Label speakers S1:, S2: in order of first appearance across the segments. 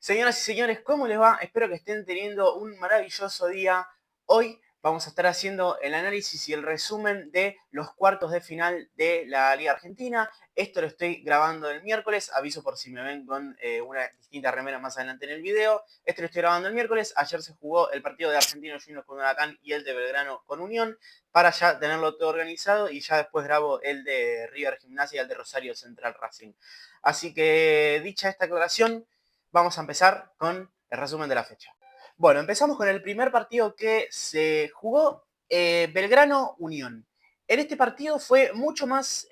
S1: Señoras y señores, ¿cómo les va? Espero que estén teniendo un maravilloso día. Hoy vamos a estar haciendo el análisis y el resumen de los cuartos de final de la Liga Argentina. Esto lo estoy grabando el miércoles, aviso por si me ven con una distinta remera más adelante en el video. Esto lo estoy grabando el miércoles, ayer se jugó el partido de Argentinos Juniors con Huracán y el de Belgrano con Unión, para ya tenerlo todo organizado y ya después grabo el de River Gimnasia y el de Rosario Central Racing. Así que dicha esta aclaración, vamos a empezar con el resumen de la fecha. Bueno, empezamos con el primer partido que se jugó, Belgrano-Unión. En este partido fue mucho más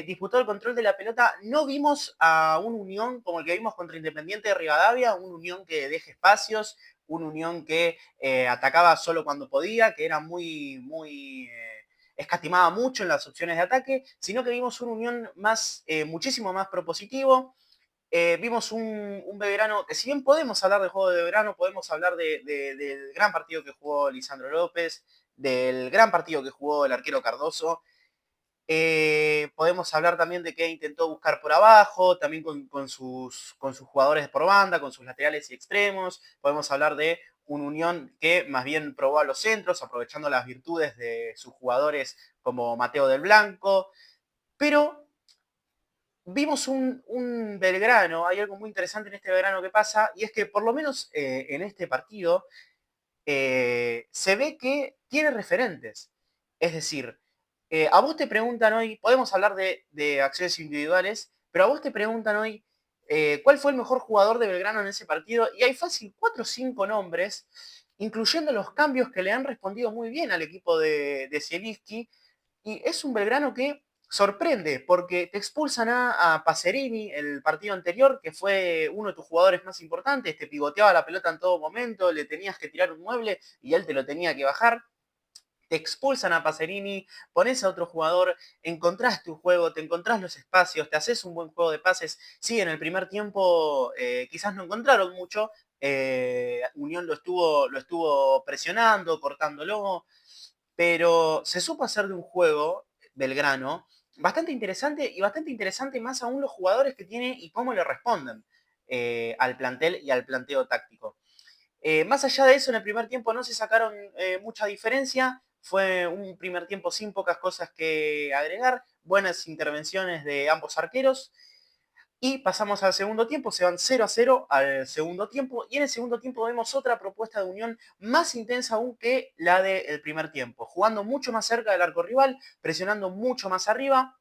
S1: disputado el control de la pelota. No vimos a un Unión como el que vimos contra Independiente de Rivadavia, un Unión que deje espacios, un Unión que atacaba solo cuando podía, que era muy escatimaba mucho en las opciones de ataque, sino que vimos un Unión más, muchísimo más propositivo. Vimos un Belgrano que, si bien podemos hablar del juego de verano, podemos hablar del gran partido que jugó Lisandro López, del gran partido que jugó el arquero Cardoso. Podemos hablar también de que intentó buscar por abajo, también con sus jugadores por banda, con sus laterales y extremos. Podemos hablar de un Unión que más bien probó a los centros, aprovechando las virtudes de sus jugadores como Mateo del Blanco. Pero vimos un Belgrano, hay algo muy interesante en este Belgrano que pasa, y es que por lo menos en este partido se ve que tiene referentes. Es decir, a vos te preguntan hoy, podemos hablar de acciones individuales, pero a vos te preguntan hoy cuál fue el mejor jugador de Belgrano en ese partido, y hay fácil 4 o 5 nombres, incluyendo los cambios que le han respondido muy bien al equipo de Zielinski, y es un Belgrano que sorprende, porque te expulsan a Pacerini el partido anterior, que fue uno de tus jugadores más importantes, te pivoteaba la pelota en todo momento, le tenías que tirar un mueble y él te lo tenía que bajar. Te expulsan a Pacerini, pones a otro jugador, encontrás tu juego, te encontrás los espacios, te haces un buen juego de pases. Sí, en el primer tiempo quizás no encontraron mucho, Unión lo estuvo presionando, cortándolo, pero se supo hacer de un juego, Belgrano, bastante interesante más aún los jugadores que tiene y cómo le responden al plantel y al planteo táctico. Más allá de eso, en el primer tiempo no se sacaron mucha diferencia, fue un primer tiempo sin pocas cosas que agregar, buenas intervenciones de ambos arqueros, y pasamos al segundo tiempo, se van 0-0 al segundo tiempo, y en el segundo tiempo vemos otra propuesta de Unión más intensa aún que la del primer tiempo, jugando mucho más cerca del arco rival, presionando mucho más arriba,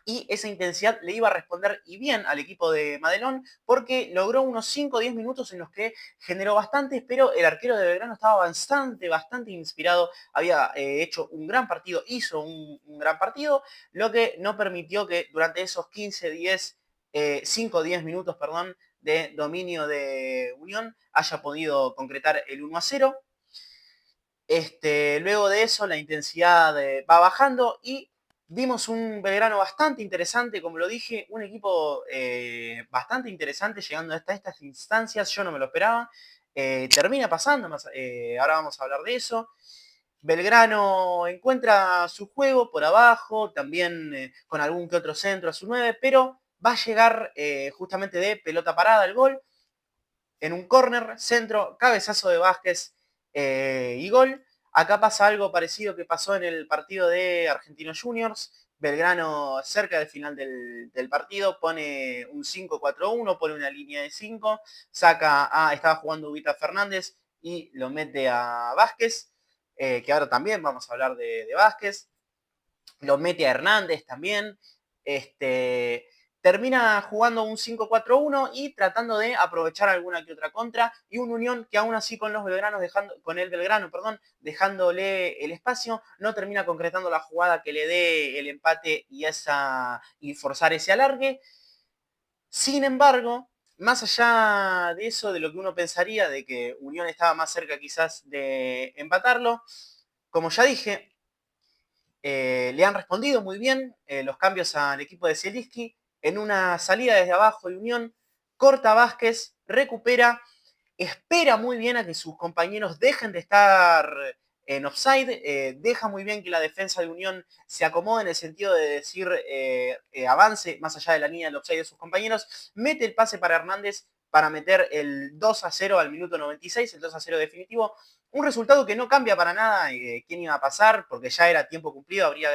S1: y esa intensidad le iba a responder y bien al equipo de Madelón, porque logró unos 5 o 10 minutos en los que generó bastantes, pero el arquero de Belgrano estaba bastante inspirado, había hecho un gran partido, hizo un gran partido, lo que no permitió que durante esos 5 o 10 minutos, perdón, de dominio de Unión haya podido concretar el 1-0. Luego de eso la intensidad va bajando y vimos un Belgrano bastante interesante, como lo dije, un equipo bastante interesante llegando hasta estas instancias, yo no me lo esperaba. Termina pasando, ahora vamos a hablar de eso. Belgrano encuentra su juego por abajo, también con algún que otro centro a su 9, pero va a llegar justamente de pelota parada el gol, en un córner, centro, cabezazo de Vázquez y gol. Acá pasa algo parecido que pasó en el partido de Argentinos Juniors. Belgrano, cerca del final del partido, pone un 5-4-1, pone una línea de 5, estaba jugando Ubita Fernández y lo mete a Vázquez, que ahora también vamos a hablar de Vázquez. Lo mete a Hernández también. Este, Termina jugando un 5-4-1 y tratando de aprovechar alguna que otra contra, y un Unión que aún así con el Belgrano, dejándole el espacio, no termina concretando la jugada que le dé el empate y forzar ese alargue. Sin embargo, más allá de eso, de lo que uno pensaría, de que Unión estaba más cerca quizás de empatarlo, como ya dije, le han respondido muy bien los cambios al equipo de Zielinski. En una salida desde abajo de Unión, corta Vázquez, recupera, espera muy bien a que sus compañeros dejen de estar en offside, deja muy bien que la defensa de Unión se acomode en el sentido de decir avance más allá de la línea del offside de sus compañeros, mete el pase para Hernández, para meter el 2-0 al minuto 96, el 2-0 definitivo. Un resultado que no cambia para nada quién iba a pasar, porque ya era tiempo cumplido, había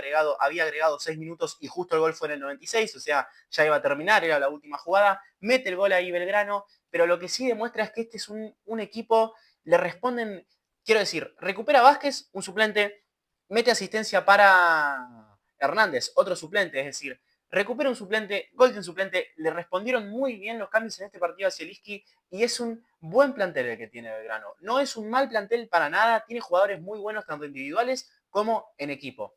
S1: agregado 6 minutos y justo el gol fue en el 96, o sea, ya iba a terminar, era la última jugada. Mete el gol ahí Belgrano, pero lo que sí demuestra es que este es un equipo, le responden, quiero decir, recupera Vázquez, un suplente, mete asistencia para Hernández, otro suplente, es decir, recupera un suplente, gol de un suplente, le respondieron muy bien los cambios en este partido a Zielinski y es un buen plantel el que tiene Belgrano. No es un mal plantel para nada, tiene jugadores muy buenos tanto individuales como en equipo.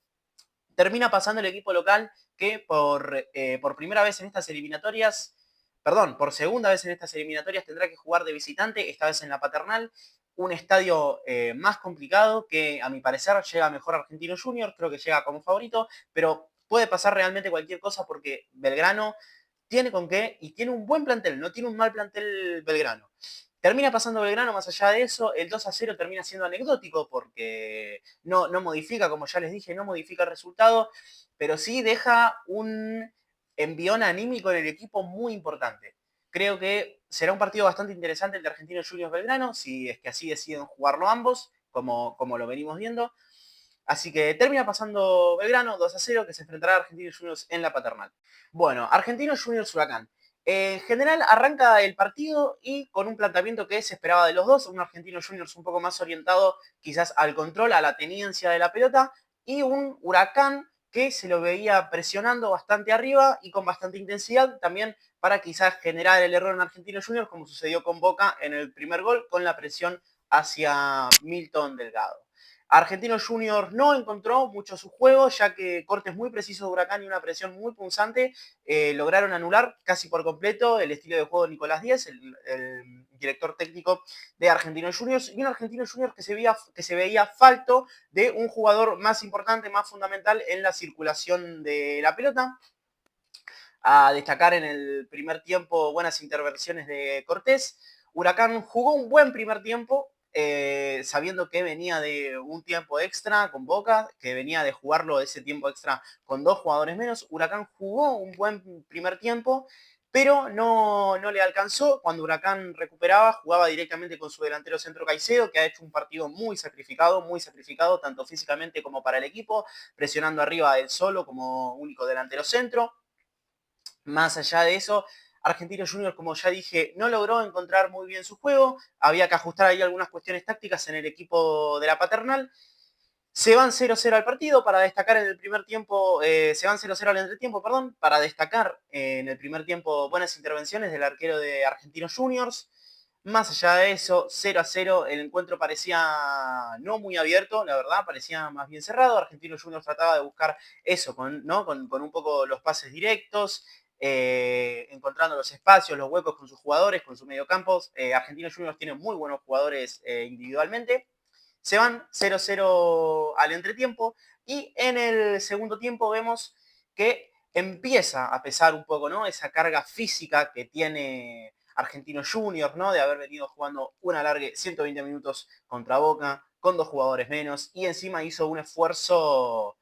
S1: Termina pasando el equipo local que por primera vez en estas eliminatorias, perdón, por segunda vez en estas eliminatorias tendrá que jugar de visitante, esta vez en la Paternal, un estadio más complicado que a mi parecer llega mejor a Argentino Juniors, creo que llega como favorito, pero puede pasar realmente cualquier cosa porque Belgrano tiene con qué y tiene un buen plantel, no tiene un mal plantel Belgrano. Termina pasando Belgrano, más allá de eso, el 2-0 termina siendo anecdótico porque no modifica, como ya les dije, no modifica el resultado, pero sí deja un envión anímico en el equipo muy importante. Creo que será un partido bastante interesante el de Argentinos Juniors Belgrano, si es que así deciden jugarlo ambos, como lo venimos viendo. Así que termina pasando Belgrano 2-0, que se enfrentará a Argentinos Juniors en la Paternal. Bueno, Argentinos Juniors Huracán. En general arranca el partido y con un planteamiento que se esperaba de los dos, un Argentinos Juniors un poco más orientado quizás al control, a la tenencia de la pelota, y un Huracán que se lo veía presionando bastante arriba y con bastante intensidad, también para quizás generar el error en Argentinos Juniors, como sucedió con Boca en el primer gol, con la presión hacia Milton Delgado. Argentinos Juniors no encontró mucho su juego, ya que cortes muy precisos de Huracán y una presión muy punzante lograron anular casi por completo el estilo de juego de Nicolás Díez, el director técnico de Argentinos Juniors, y un Argentinos Juniors que se veía falto de un jugador más importante, más fundamental en la circulación de la pelota. A destacar en el primer tiempo buenas intervenciones de Cortés. Huracán jugó un buen primer tiempo, sabiendo que venía de un tiempo extra con Boca, que venía de jugarlo ese tiempo extra con 2 jugadores menos. Huracán jugó un buen primer tiempo, pero no le alcanzó. Cuando Huracán recuperaba, jugaba directamente con su delantero centro Caicedo, que ha hecho un partido muy sacrificado, tanto físicamente como para el equipo, presionando arriba él solo como único delantero centro. Más allá de eso, Argentinos Juniors, como ya dije, no logró encontrar muy bien su juego. Había que ajustar ahí algunas cuestiones tácticas en el equipo de la Paternal. Se van 0-0 al partido para destacar en el primer tiempo, se van 0-0 al entretiempo, perdón, para destacar en el primer tiempo buenas intervenciones del arquero de Argentinos Juniors. Más allá de eso, 0-0, el encuentro parecía no muy abierto, la verdad, parecía más bien cerrado. Argentinos Juniors trataba de buscar eso, ¿no? con un poco los pases directos, encontrando los espacios, los huecos con sus jugadores, con sus mediocampos. Argentinos Juniors tiene muy buenos jugadores individualmente. Se van 0-0 al entretiempo y en el segundo tiempo vemos que empieza a pesar un poco, ¿no? Esa carga física que tiene Argentinos Juniors, ¿no? De haber venido jugando una larga 120 minutos contra Boca, con 2 jugadores menos, y encima hizo un esfuerzo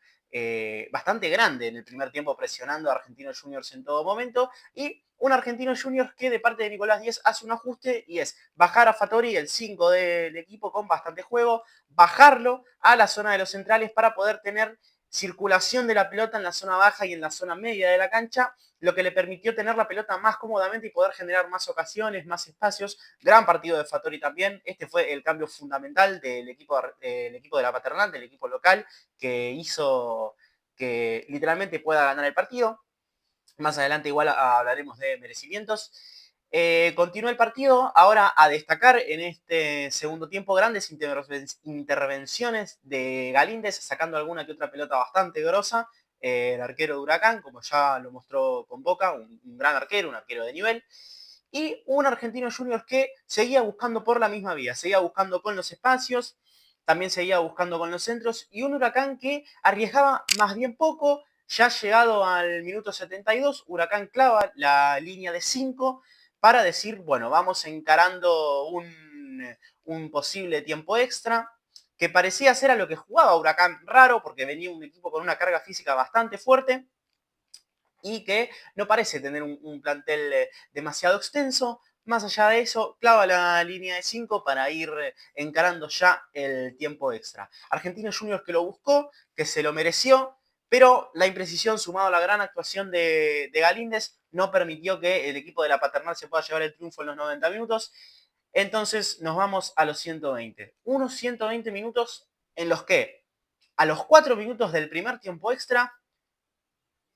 S1: bastante grande en el primer tiempo presionando a Argentinos Juniors en todo momento, y un Argentinos Juniors que de parte de Nicolás Díez hace un ajuste y es bajar a Fattori, el 5 del equipo con bastante juego, bajarlo a la zona de los centrales para poder tener circulación de la pelota en la zona baja y en la zona media de la cancha, lo que le permitió tener la pelota más cómodamente y poder generar más ocasiones, más espacios. Gran partido de Fattori también. Este fue el cambio fundamental del equipo de la Paternal, del equipo local, que hizo que literalmente pueda ganar el partido. Más adelante igual hablaremos de merecimientos. Continúa el partido, ahora a destacar en este segundo tiempo grandes intervenciones de Galíndez, sacando alguna que otra pelota bastante grosa. El arquero de Huracán, como ya lo mostró con Boca, un gran arquero, un arquero de nivel. Y un Argentino Juniors que seguía buscando por la misma vía, seguía buscando con los espacios, también seguía buscando con los centros, y un Huracán que arriesgaba más bien poco. Ya llegado al minuto 72, Huracán clava la línea de 5 para decir, bueno, vamos encarando un posible tiempo extra, que parecía ser a lo que jugaba Huracán, raro, porque venía un equipo con una carga física bastante fuerte y que no parece tener un plantel demasiado extenso. Más allá de eso, clava la línea de 5 para ir encarando ya el tiempo extra. Argentinos Juniors que lo buscó, que se lo mereció, pero la imprecisión sumado a la gran actuación de Galíndez no permitió que el equipo de la Paternal se pueda llevar el triunfo en los 90 minutos. Entonces nos vamos a los 120. Unos 120 minutos en los que a los 4 minutos del primer tiempo extra,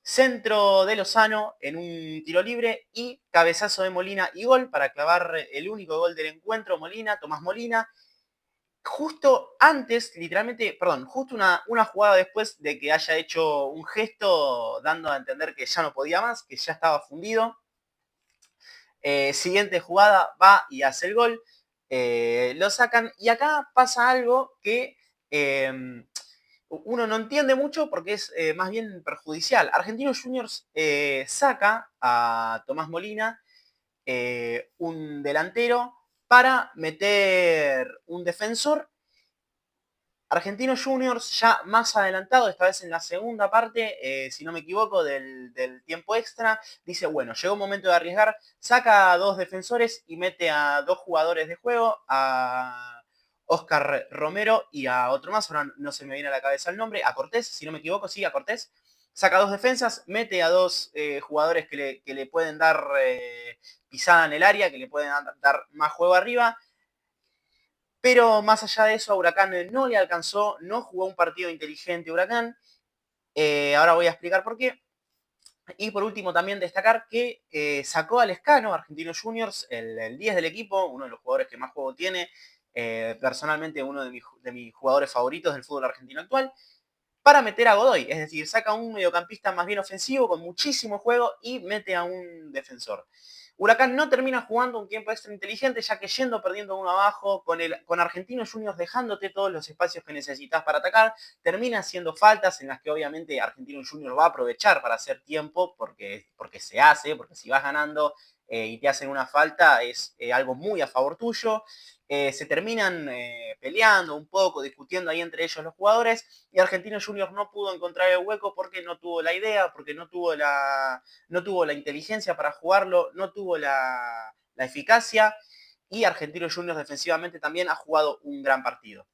S1: centro de Lozano en un tiro libre y cabezazo de Molina y gol para clavar el único gol del encuentro. Tomás Molina, justo antes, literalmente, perdón, justo una jugada después de que haya hecho un gesto dando a entender que ya no podía más, que ya estaba fundido. Siguiente jugada, va y hace el gol. Lo sacan y acá pasa algo que uno no entiende mucho porque es más bien perjudicial. Argentinos Juniors saca a Tomás Molina, un delantero, para meter un defensor. Argentinos Juniors ya más adelantado, esta vez en la segunda parte, si no me equivoco, del tiempo extra, dice, bueno, llegó un momento de arriesgar, saca a 2 defensores y mete a 2 jugadores de juego, a Oscar Romero y a otro más, ahora no se me viene a la cabeza el nombre, a Cortés, si no me equivoco, sí, a Cortés. Saca 2 defensas, mete a 2 jugadores que le pueden dar pisada en el área, que le pueden dar más juego arriba. Pero más allá de eso, a Huracán no le alcanzó, no jugó un partido inteligente Huracán. Ahora voy a explicar por qué. Y por último también destacar que sacó a Lescano, Argentinos Juniors, el 10 del equipo, uno de los jugadores que más juego tiene, personalmente uno de mis jugadores favoritos del fútbol argentino actual, para meter a Godoy. Es decir, saca a un mediocampista más bien ofensivo, con muchísimo juego, y mete a un defensor. Huracán no termina jugando un tiempo extra inteligente, ya que yendo perdiendo uno abajo, con Argentinos Juniors dejándote todos los espacios que necesitas para atacar, termina haciendo faltas en las que obviamente Argentinos Juniors va a aprovechar para hacer tiempo, porque se hace, porque si vas ganando y te hacen una falta es algo muy a favor tuyo. Se terminan peleando un poco, discutiendo ahí entre ellos los jugadores, y Argentinos Juniors no pudo encontrar el hueco porque no tuvo la idea, porque no tuvo la inteligencia para jugarlo, no tuvo la eficacia, y Argentinos Juniors defensivamente también ha jugado un gran partido.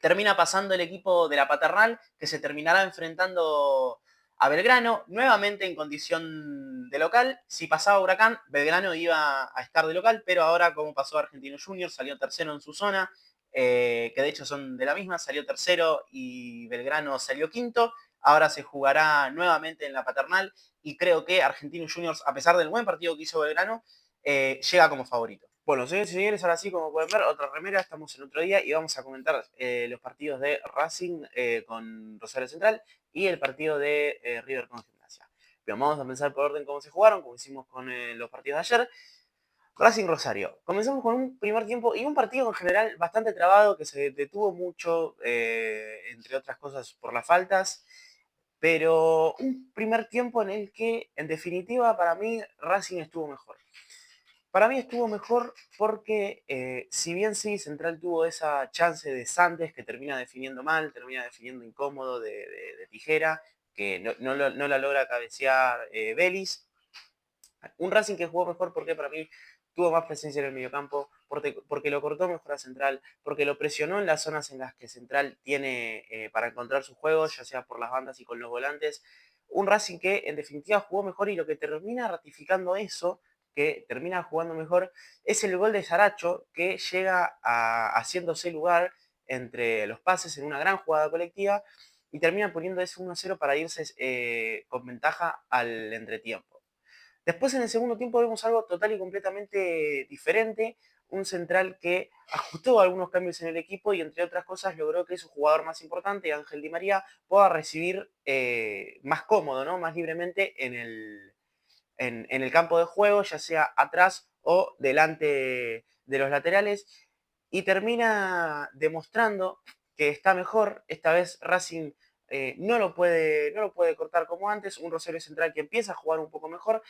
S1: Termina pasando el equipo de la Paternal, que se terminará enfrentando a Belgrano, nuevamente en condición de local. Si pasaba Huracán, Belgrano iba a estar de local, pero ahora, como pasó Argentinos Juniors, salió tercero en su zona, que de hecho son de la misma, salió tercero y Belgrano salió quinto. Ahora se jugará nuevamente en la Paternal y creo que Argentinos Juniors, a pesar del buen partido que hizo Belgrano, llega como favorito. Bueno, señores y señores, ahora sí, como pueden ver, otra remera, estamos en otro día y vamos a comentar los partidos de Racing con Rosario Central y el partido de River con Gimnasia. Bien, vamos a empezar por orden cómo se jugaron, como hicimos con los partidos de ayer. Racing Rosario. Comenzamos con un primer tiempo y un partido en general bastante trabado, que se detuvo mucho, entre otras cosas por las faltas, pero un primer tiempo en el que, en definitiva, para mí, Racing estuvo mejor. Para mí estuvo mejor porque, si bien sí, Central tuvo esa chance de Santos que termina definiendo mal, termina definiendo incómodo de tijera, que no la logra cabecear Vélez. Un Racing que jugó mejor porque para mí tuvo más presencia en el mediocampo, porque lo cortó mejor a Central, porque lo presionó en las zonas en las que Central tiene para encontrar su juego, ya sea por las bandas y con los volantes. Un Racing que en definitiva jugó mejor y lo que termina ratificando eso, que termina jugando mejor, es el gol de Saracho que llega haciéndose lugar entre los pases en una gran jugada colectiva y termina poniendo ese 1-0 para irse con ventaja al entretiempo. Después en el segundo tiempo vemos algo total y completamente diferente, un Central que ajustó algunos cambios en el equipo y entre otras cosas logró que su jugador más importante, Ángel Di María, pueda recibir más cómodo, ¿no? Más libremente en el campo de juego, ya sea atrás o delante de los laterales, y termina demostrando que está mejor. Esta vez Racing no lo puede cortar como antes, un Rosario Central que empieza a jugar un poco mejor,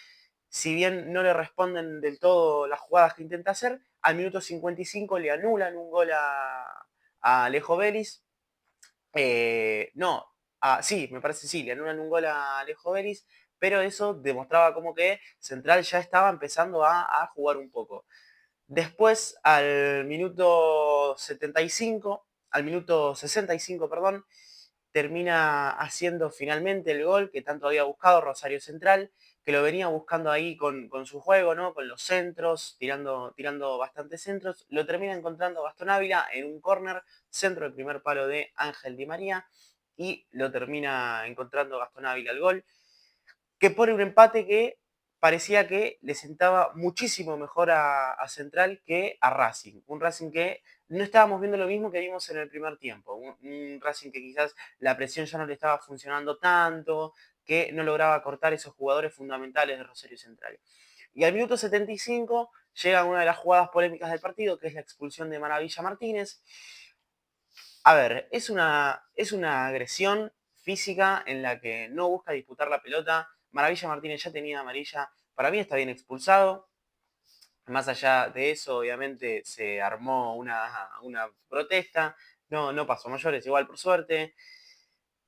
S1: si bien no le responden del todo las jugadas que intenta hacer. Al minuto 55 le anulan un gol a Alejo Vélez. No, sí, me parece sí, le anulan un gol a Alejo Vélez, pero eso demostraba como que Central ya estaba empezando a jugar un poco. Después, al minuto 65, perdón, termina haciendo finalmente el gol que tanto había buscado Rosario Central, que lo venía buscando ahí con su juego, ¿no? Con los centros, tirando bastantes centros. Lo termina encontrando Gastón Ávila en un córner, centro del primer palo de Ángel Di María, y lo termina encontrando Gastón Ávila el gol, que pone un empate que parecía que le sentaba muchísimo mejor a Central que a Racing. Un Racing que no estábamos viendo lo mismo que vimos en el primer tiempo. Un Racing que quizás la presión ya no le estaba funcionando tanto, que no lograba cortar esos jugadores fundamentales de Rosario Central. Y al minuto 75 llega una de las jugadas polémicas del partido, que es la expulsión de Maravilla Martínez. A ver, es una agresión física en la que no busca disputar la pelota. Maravilla Martínez ya tenía amarilla. Para mí está bien expulsado. Más allá de eso, obviamente, se armó una protesta. No pasó mayores, igual por suerte.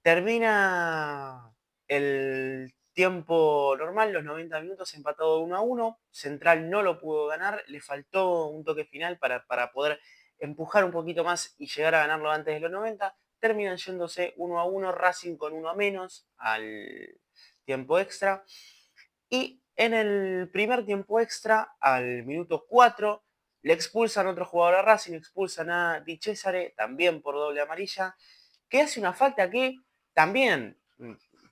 S1: Termina el tiempo normal, los 90 minutos, empatado 1-1. Central no lo pudo ganar, le faltó un toque final para poder empujar un poquito más y llegar a ganarlo antes de los 90. Terminan yéndose 1-1, Racing con uno a menos al tiempo extra. Y en el primer tiempo extra, al minuto 4, le expulsan a otro jugador a Racing, expulsan a Di Cesare, también por doble amarilla, que hace una falta que también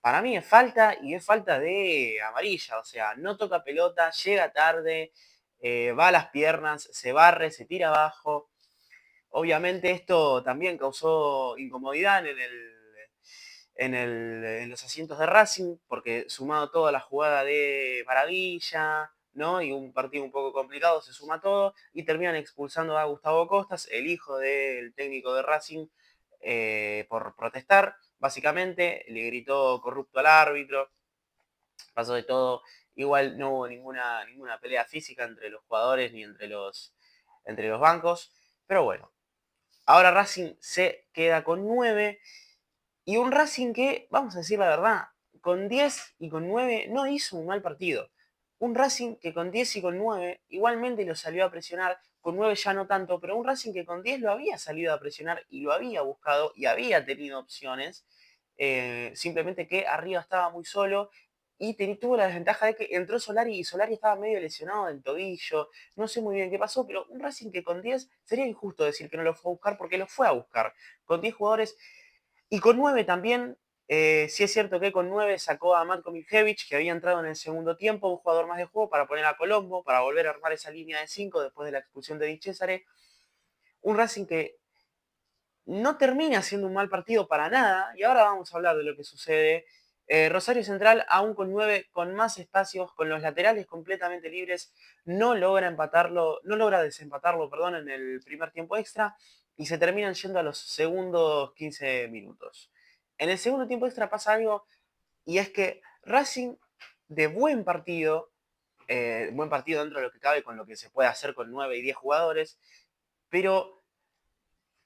S1: para mí es falta, y es falta de amarilla. O sea, no toca pelota, llega tarde, va a las piernas, se barre, se tira abajo. Obviamente esto también causó incomodidad en los asientos de Racing, porque sumado toda la jugada de Maravilla, ¿no? Y un partido un poco complicado, se suma todo y terminan expulsando a Gustavo Costas, el hijo del técnico de Racing, por protestar. Básicamente le gritó corrupto al árbitro, pasó de todo. Igual no hubo ninguna pelea física entre los jugadores ni entre los bancos, pero bueno. Ahora Racing se queda con 9. Y un Racing que, vamos a decir la verdad, con 10 y con 9 no hizo un mal partido. Un Racing que con 10 y con 9 igualmente lo salió a presionar, con 9 ya no tanto, pero un Racing que con 10 lo había salido a presionar y lo había buscado y había tenido opciones, simplemente que arriba estaba muy solo y tuvo la desventaja de que entró Solari y Solari estaba medio lesionado del tobillo, no sé muy bien qué pasó, pero un Racing que con 10 sería injusto decir que no lo fue a buscar porque lo fue a buscar. Con 10 jugadores y con 9 también, sí es cierto que con 9 sacó a Matko Miljevic, que había entrado en el segundo tiempo, un jugador más de juego, para poner a Colombo, para volver a armar esa línea de 5 después de la expulsión de Di Cesare. Un Racing que no termina siendo un mal partido para nada, y ahora vamos a hablar de lo que sucede. Rosario Central, aún con 9, con más espacios, con los laterales completamente libres, no logra empatarlo, no logra desempatarlo, perdón, en el primer tiempo extra, y se terminan yendo a los segundos 15 minutos. En el segundo tiempo extra pasa algo, y es que Racing, de buen partido dentro de lo que cabe, con lo que se puede hacer con 9 y 10 jugadores, pero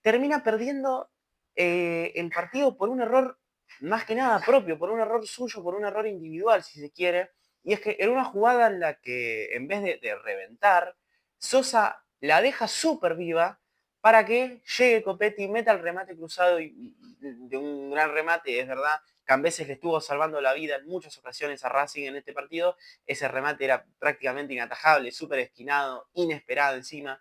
S1: termina perdiendo el partido por un error más que nada propio, por un error suyo, por un error individual, si se quiere. Y es que en una jugada en la que, en vez de reventar, Sosa la deja súper viva para que llegue Copetti, meta el remate cruzado y de un gran remate, es verdad. Cambeses le estuvo salvando la vida en muchas ocasiones a Racing en este partido. Ese remate era prácticamente inatajable, súper esquinado, inesperado encima.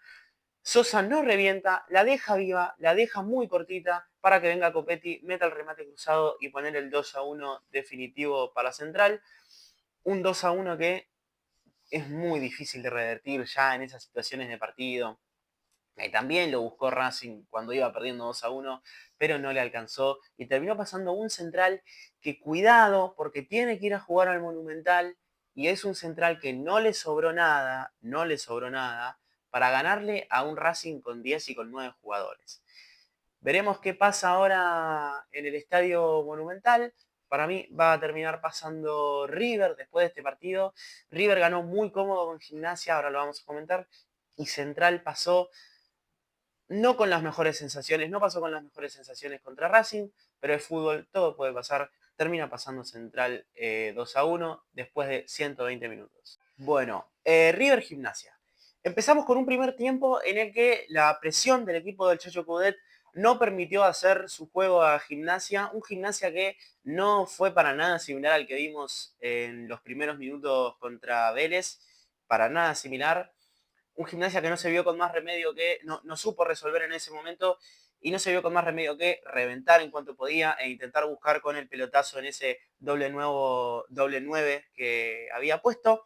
S1: Sosa no revienta, la deja viva, la deja muy cortita para que venga Copetti, meta el remate cruzado y poner el 2-1 definitivo para Central. Un 2-1 que es muy difícil de revertir ya en esas situaciones de partido. También lo buscó Racing cuando iba perdiendo 2-1, pero no le alcanzó. Y terminó pasando un Central que, cuidado, porque tiene que ir a jugar al Monumental. Y es un Central que no le sobró nada, no le sobró nada, para ganarle a un Racing con 10 y con 9 jugadores. Veremos qué pasa ahora en el Estadio Monumental. Para mí va a terminar pasando River después de este partido. River ganó muy cómodo con Gimnasia, ahora lo vamos a comentar. Y Central pasó no pasó con las mejores sensaciones contra Racing, pero es fútbol, todo puede pasar. termina pasando Central 2-1 después de 120 minutos. Bueno, River Gimnasia. Empezamos con un primer tiempo en el que la presión del equipo del Chacho Coudet no permitió hacer su juego a Gimnasia, un Gimnasia que no fue para nada similar al que vimos en los primeros minutos contra Vélez, para nada similar. Un Gimnasia que no se vio con más remedio que, no supo resolver en ese momento y no se vio con más remedio que reventar en cuanto podía e intentar buscar con el pelotazo en ese doble 9 que había puesto.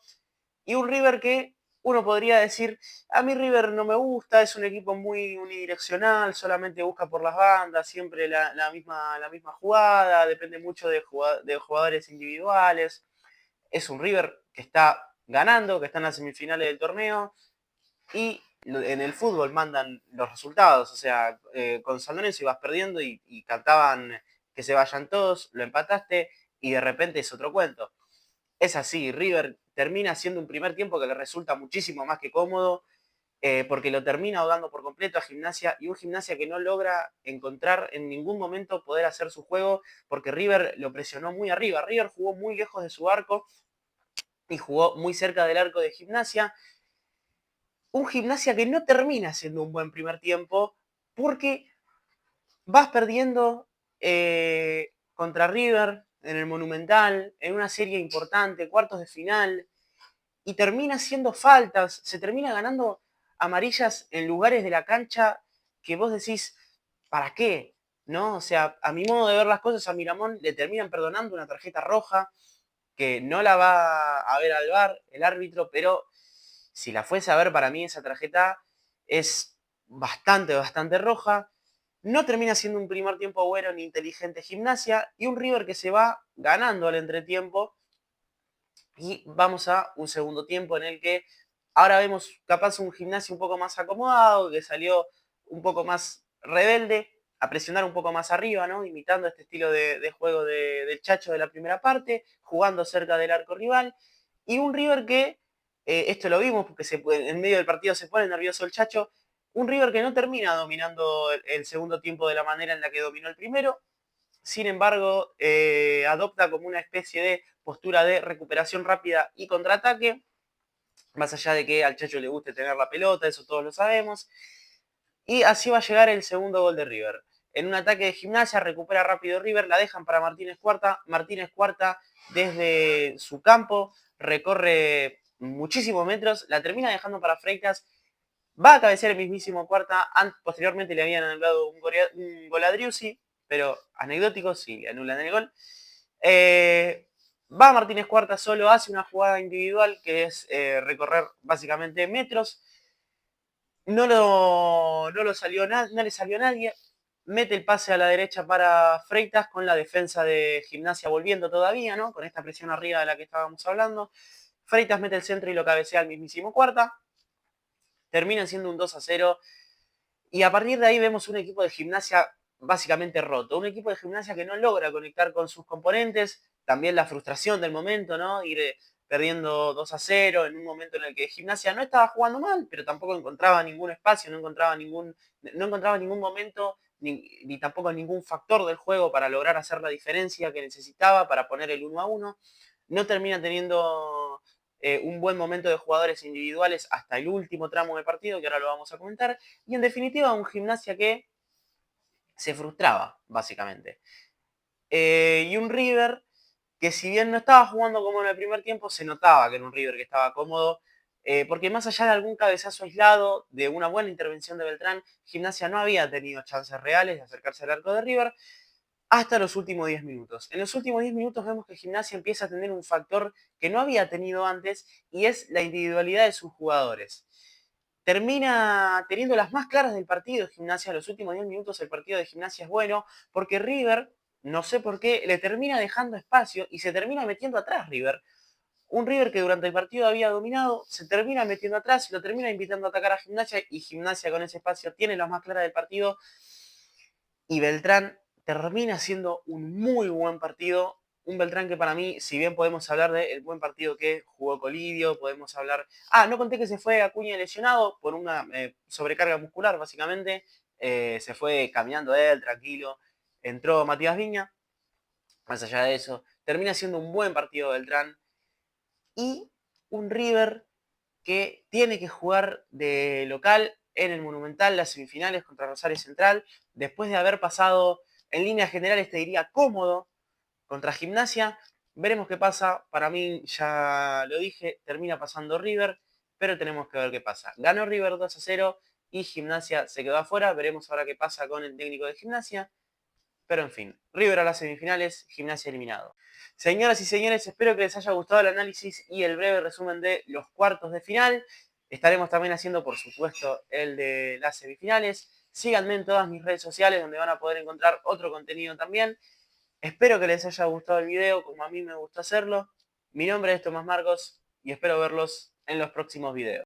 S1: Y un River que uno podría decir, a mí River no me gusta, es un equipo muy unidireccional, solamente busca por las bandas, siempre la misma jugada, depende mucho de jugadores individuales. Es un River que está ganando, que está en las semifinales del torneo, y en el fútbol mandan los resultados. O sea, con San Lorenzo ibas perdiendo y cantaban que se vayan todos, lo empataste y de repente es otro cuento. Es así, River termina haciendo un primer tiempo que le resulta muchísimo más que cómodo, porque lo termina ahogando por completo a Gimnasia, y un Gimnasia que no logra encontrar en ningún momento poder hacer su juego, porque River lo presionó muy arriba. River jugó muy lejos de su arco y jugó muy cerca del arco de Gimnasia. Un Gimnasia que no termina siendo un buen primer tiempo, porque vas perdiendo contra River en el Monumental, en una serie importante, cuartos de final, y termina haciendo faltas, se termina ganando amarillas en lugares de la cancha que vos decís, ¿para qué? ¿No? O sea, a mi modo de ver las cosas, a Miramón le terminan perdonando una tarjeta roja que no la va a ver al VAR el árbitro, pero si la fuese a ver, para mí esa tarjeta es bastante roja. No termina siendo un primer tiempo bueno ni inteligente Gimnasia, y un River que se va ganando al entretiempo. Y vamos a un segundo tiempo en el que ahora vemos capaz un Gimnasia un poco más acomodado, que salió un poco más rebelde, a presionar un poco más arriba, ¿no? Imitando este estilo de juego del Chacho de la primera parte, jugando cerca del arco rival. Y un River que, esto lo vimos porque en medio del partido se pone nervioso el Chacho, un River que no termina dominando el segundo tiempo de la manera en la que dominó el primero. Sin embargo, adopta como una especie de postura de recuperación rápida y contraataque, más allá de que al Chacho le guste tener la pelota, eso todos lo sabemos. Y así va a llegar el segundo gol de River. En un ataque de Gimnasia, recupera rápido River, la dejan para Martínez Cuarta. Martínez Cuarta, desde su campo, recorre muchísimos metros, la termina dejando para Freitas. Va a cabecear el mismísimo Cuarta. Posteriormente le habían anulado un gol a Driussi, pero anecdótico, sí, le anulan el gol. Va Martínez Cuarta solo, hace una jugada individual que es recorrer básicamente metros. No le salió a nadie. Mete el pase a la derecha para Freitas con la defensa de Gimnasia volviendo todavía, ¿no? Con esta presión arriba de la que estábamos hablando. Freitas mete el centro y lo cabecea al mismísimo Cuarta. Termina siendo un 2-0. Y a partir de ahí vemos un equipo de Gimnasia básicamente roto. Un equipo de Gimnasia que no logra conectar con sus componentes. También la frustración del momento, ¿no? Ir perdiendo 2-0 en un momento en el que Gimnasia no estaba jugando mal, pero tampoco encontraba ningún espacio, no encontraba ningún momento, ni tampoco ningún factor del juego para lograr hacer la diferencia que necesitaba para poner el 1-1. No termina teniendo un buen momento de jugadores individuales hasta el último tramo del partido, que ahora lo vamos a comentar. Y en definitiva, un Gimnasia que se frustraba, básicamente. Y un River que, si bien no estaba jugando como en el primer tiempo, se notaba que era un River que estaba cómodo, porque más allá de algún cabezazo aislado, de una buena intervención de Beltrán, Gimnasia no había tenido chances reales de acercarse al arco de River hasta los últimos 10 minutos. En los últimos 10 minutos vemos que Gimnasia empieza a tener un factor que no había tenido antes, y es la individualidad de sus jugadores. Termina teniendo las más claras del partido de Gimnasia. En los últimos 10 minutos el partido de Gimnasia es bueno, porque River, no sé por qué, le termina dejando espacio y se termina metiendo atrás River. Un River que durante el partido había dominado, se termina metiendo atrás y lo termina invitando a atacar a Gimnasia, y Gimnasia con ese espacio tiene las más claras del partido. Y Beltrán termina siendo un muy buen partido. Un Beltrán que, para mí, si bien podemos hablar del buen partido que jugó Colidio, podemos hablar... no conté que se fue Acuña lesionado por una sobrecarga muscular, básicamente. Se fue caminando él, tranquilo. Entró Matías Viña. Más allá de eso, termina siendo un buen partido Beltrán y un River que tiene que jugar de local en el Monumental las semifinales contra Rosario Central, después de haber pasado en líneas generales, te diría, cómodo contra Gimnasia. Veremos qué pasa. Para mí, ya lo dije, termina pasando River, pero tenemos que ver qué pasa. Ganó River 2-0 y Gimnasia se quedó afuera. Veremos ahora qué pasa con el técnico de Gimnasia. Pero en fin, River a las semifinales, Gimnasia eliminado. Señoras y señores, espero que les haya gustado el análisis y el breve resumen de los cuartos de final. Estaremos también haciendo, por supuesto, el de las semifinales. Síganme en todas mis redes sociales donde van a poder encontrar otro contenido también. Espero que les haya gustado el video como a mí me gustó hacerlo. Mi nombre es Tomás Marcos y espero verlos en los próximos videos.